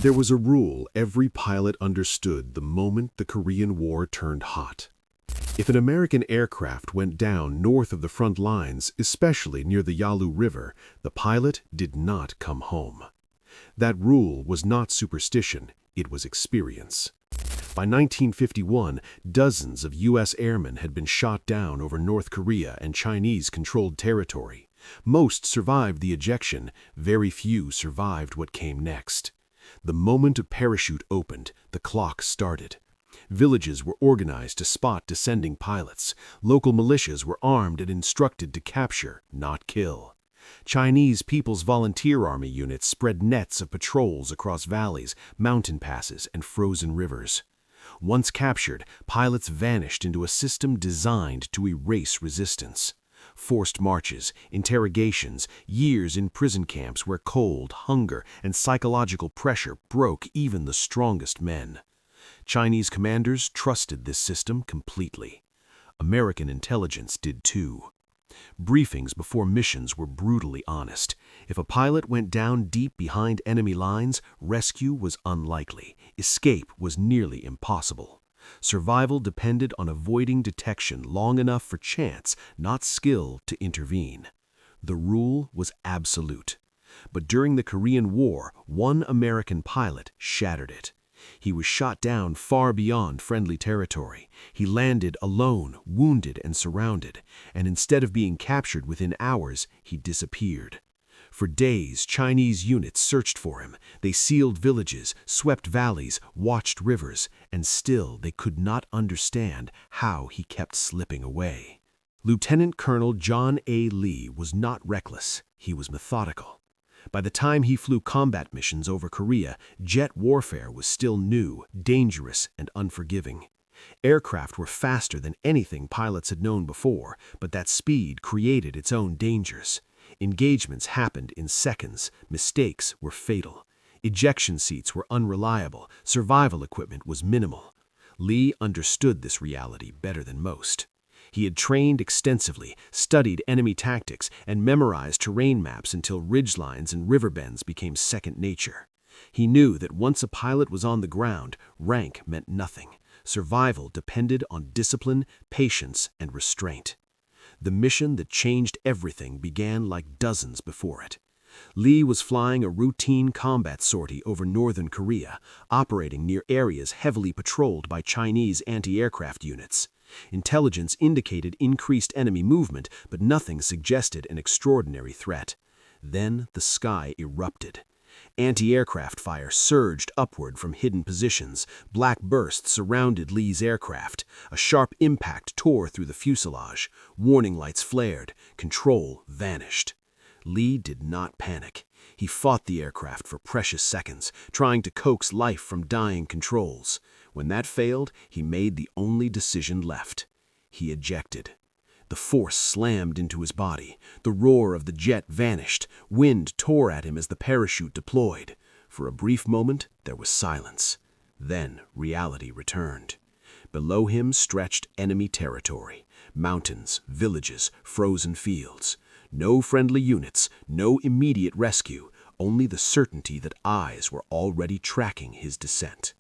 There was a rule every pilot understood the moment the Korean War turned hot. If an American aircraft went down north of the front lines, especially near the Yalu River, the pilot did not come home. That rule was not superstition, it was experience. By 1951, dozens of U.S. airmen had been shot down over North Korea and Chinese-controlled territory. Most survived the ejection, very few survived what came next. The moment a parachute opened, the clock started. Villages were organized to spot descending pilots. Local militias were armed and instructed to capture, not kill. Chinese People's Volunteer Army units spread nets of patrols across valleys, mountain passes, and frozen rivers. Once captured, pilots vanished into a system designed to erase resistance. Forced marches, interrogations, years in prison camps where cold, hunger, and psychological pressure broke even the strongest men. Chinese commanders trusted this system completely. American intelligence did too. Briefings before missions were brutally honest. If a pilot went down deep behind enemy lines, rescue was unlikely. Escape was nearly impossible. Survival depended on avoiding detection long enough for chance, not skill, to intervene. The rule was absolute. But during the Korean War, one American pilot shattered it. He was shot down far beyond friendly territory. He landed alone, wounded and surrounded, and instead of being captured within hours, he disappeared. For days, Chinese units searched for him. They sealed villages, swept valleys, watched rivers, and still they could not understand how he kept slipping away. Lieutenant Colonel John A. Lee was not reckless. He was methodical. By the time he flew combat missions over Korea, jet warfare was still new, dangerous, and unforgiving. Aircraft were faster than anything pilots had known before, but that speed created its own dangers. Engagements happened in seconds. Mistakes were fatal. Ejection seats were unreliable. Survival equipment was minimal. Lee understood this reality better than most. He had trained extensively, studied enemy tactics, and memorized terrain maps until ridgelines and river bends became second nature. He knew that once a pilot was on the ground, rank meant nothing. Survival depended on discipline, patience, and restraint. The mission that changed everything began like dozens before it. Lee was flying a routine combat sortie over northern Korea, operating near areas heavily patrolled by Chinese anti-aircraft units. Intelligence indicated increased enemy movement, but nothing suggested an extraordinary threat. Then the sky erupted. Anti-aircraft fire surged upward from hidden positions. Black bursts surrounded Lee's aircraft. A sharp impact tore through the fuselage. Warning lights flared. Control vanished. Lee did not panic. He fought the aircraft for precious seconds, trying to coax life from dying controls. When that failed, he made the only decision left. He ejected. The force slammed into his body. The roar of the jet vanished. Wind tore at him as the parachute deployed. For a brief moment, there was silence. Then reality returned. Below him stretched enemy territory. Mountains, villages, frozen fields. No friendly units, no immediate rescue, only the certainty that eyes were already tracking his descent.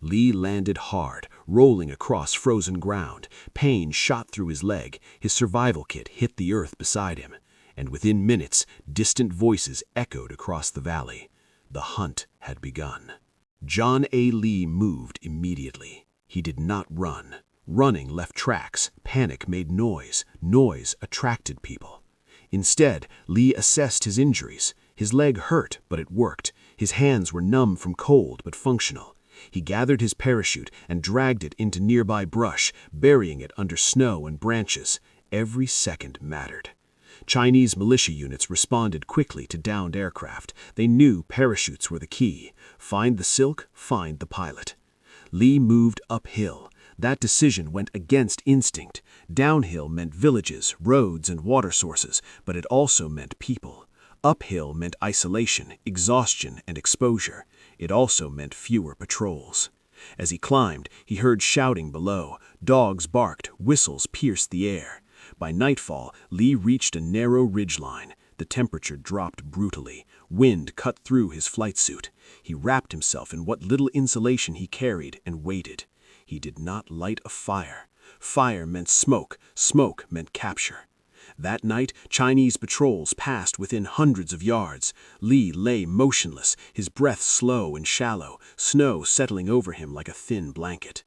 Lee landed hard, rolling across frozen ground. Pain shot through his leg. His survival kit hit the earth beside him. And within minutes, distant voices echoed across the valley. The hunt had begun. John A. Lee moved immediately. He did not run. Running left tracks. Panic made noise. Noise attracted people. Instead, Lee assessed his injuries. His leg hurt, but it worked. His hands were numb from cold, but functional. He gathered his parachute and dragged it into nearby brush, burying it under snow and branches. Every second mattered. Chinese militia units responded quickly to downed aircraft. They knew parachutes were the key. Find the silk, find the pilot. Lee moved uphill. That decision went against instinct. Downhill meant villages, roads, and water sources, but it also meant people. Uphill meant isolation, exhaustion, and exposure. It also meant fewer patrols. As he climbed, he heard shouting below. Dogs barked, whistles pierced the air. By nightfall, Lee reached a narrow ridgeline. The temperature dropped brutally. Wind cut through his flight suit. He wrapped himself in what little insulation he carried and waited. He did not light a fire. Fire meant smoke. Smoke meant capture. That night, Chinese patrols passed within hundreds of yards. Li lay motionless, his breath slow and shallow, snow settling over him like a thin blanket.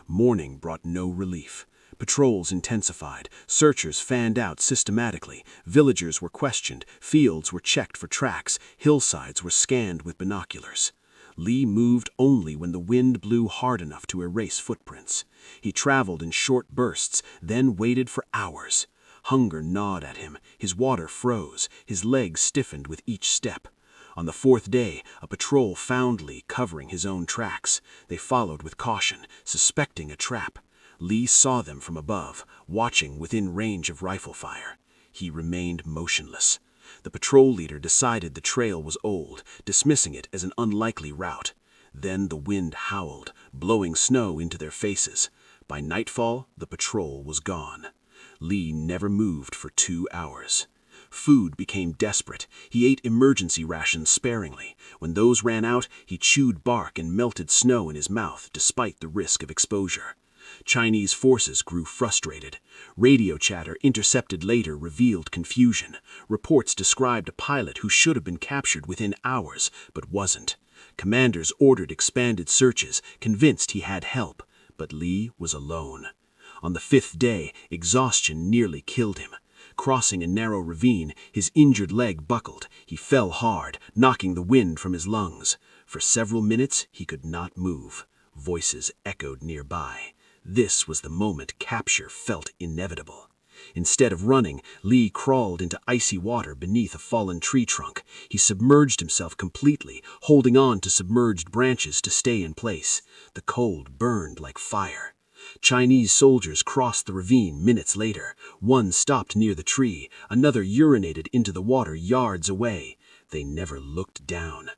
Morning brought no relief. Patrols intensified, searchers fanned out systematically, villagers were questioned, fields were checked for tracks, hillsides were scanned with binoculars. Li moved only when the wind blew hard enough to erase footprints. He traveled in short bursts, then waited for hours. Hunger gnawed at him, his water froze, his legs stiffened with each step. On the fourth day, a patrol found Li covering his own tracks. They followed with caution, suspecting a trap. Li saw them from above, watching within range of rifle fire. He remained motionless. The patrol leader decided the trail was old, dismissing it as an unlikely route. Then the wind howled, blowing snow into their faces. By nightfall, the patrol was gone. Li never moved for 2 hours. Food became desperate. He ate emergency rations sparingly. When those ran out, he chewed bark and melted snow in his mouth, despite the risk of exposure. Chinese forces grew frustrated. Radio chatter intercepted later revealed confusion. Reports described a pilot who should have been captured within hours, but wasn't. Commanders ordered expanded searches, convinced he had help, but Li was alone. On the 5th day, exhaustion nearly killed him. Crossing a narrow ravine, his injured leg buckled. He fell hard, knocking the wind from his lungs. For several minutes, he could not move. Voices echoed nearby. This was the moment capture felt inevitable. Instead of running, Li crawled into icy water beneath a fallen tree trunk. He submerged himself completely, holding on to submerged branches to stay in place. The cold burned like fire. Chinese soldiers crossed the ravine minutes later. One stopped near the tree, another urinated into the water yards away. They never looked down.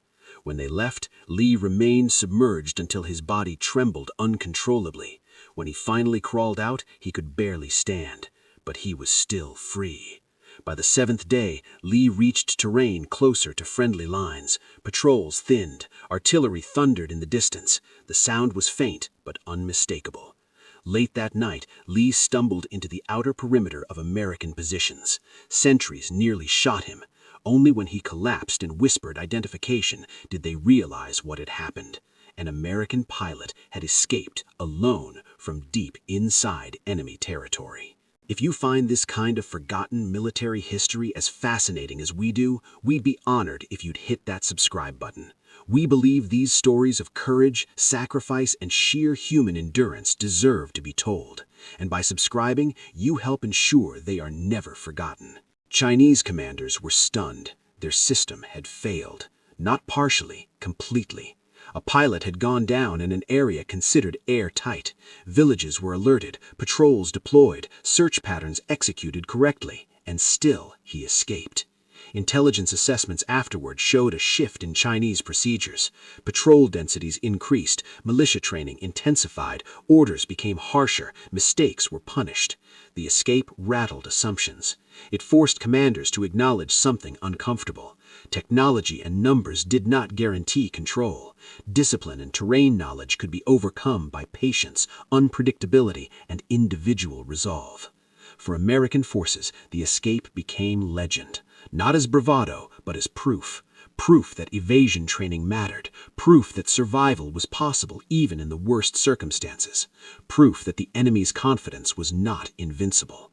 When they left, Li remained submerged until his body trembled uncontrollably. When he finally crawled out, he could barely stand, but he was still free. By the 7th day, Li reached terrain closer to friendly lines. Patrols thinned, artillery thundered in the distance. The sound was faint but unmistakable. Late that night, Li stumbled into the outer perimeter of American positions. Sentries nearly shot him. Only when he collapsed and whispered identification did they realize what had happened. An American pilot had escaped alone from deep inside enemy territory. If you find this kind of forgotten military history as fascinating as we do, we'd be honored if you'd hit that subscribe button. We believe these stories of courage, sacrifice, and sheer human endurance deserve to be told. And by subscribing, you help ensure they are never forgotten. Chinese commanders were stunned. Their system had failed. Not partially, completely. A pilot had gone down in an area considered airtight. Villages were alerted, patrols deployed, search patterns executed correctly, and still he escaped. Intelligence assessments afterward showed a shift in Chinese procedures. Patrol densities increased, militia training intensified, orders became harsher, mistakes were punished. The escape rattled assumptions. It forced commanders to acknowledge something uncomfortable. Technology and numbers did not guarantee control. Discipline and terrain knowledge could be overcome by patience, unpredictability, and individual resolve. For American forces, the escape became legend. Not as bravado, but as proof. Proof that evasion training mattered. Proof that survival was possible even in the worst circumstances. Proof that the enemy's confidence was not invincible.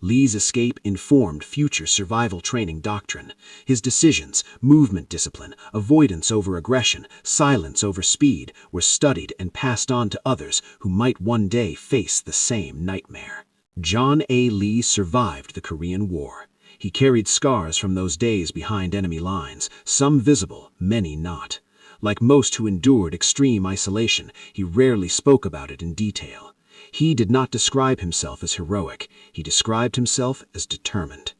Li's escape informed future survival training doctrine. His decisions, movement discipline, avoidance over aggression, silence over speed, were studied and passed on to others who might one day face the same nightmare. John A. Li survived the Korean War. He carried scars from those days behind enemy lines, some visible, many not. Like most who endured extreme isolation, he rarely spoke about it in detail. He did not describe himself as heroic. He described himself as determined.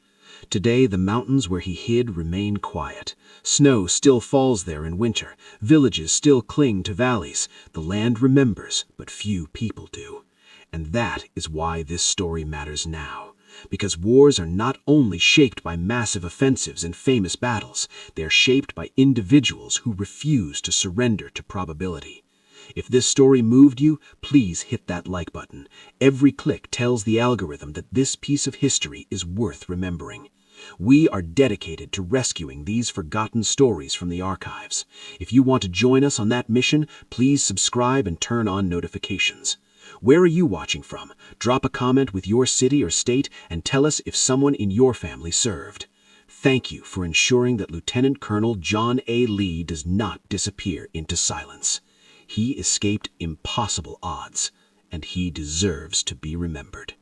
Today, the mountains where he hid remain quiet. Snow still falls there in winter. Villages still cling to valleys. The land remembers, but few people do. And that is why this story matters now. Because wars are not only shaped by massive offensives and famous battles, they are shaped by individuals who refuse to surrender to probability. If this story moved you, please hit that like button. Every click tells the algorithm that this piece of history is worth remembering. We are dedicated to rescuing these forgotten stories from the archives. If you want to join us on that mission, please subscribe and turn on notifications. Where are you watching from? Drop a comment with your city or state and tell us if someone in your family served. Thank you for ensuring that Lieutenant Colonel John A. Lee does not disappear into silence. He escaped impossible odds, and he deserves to be remembered.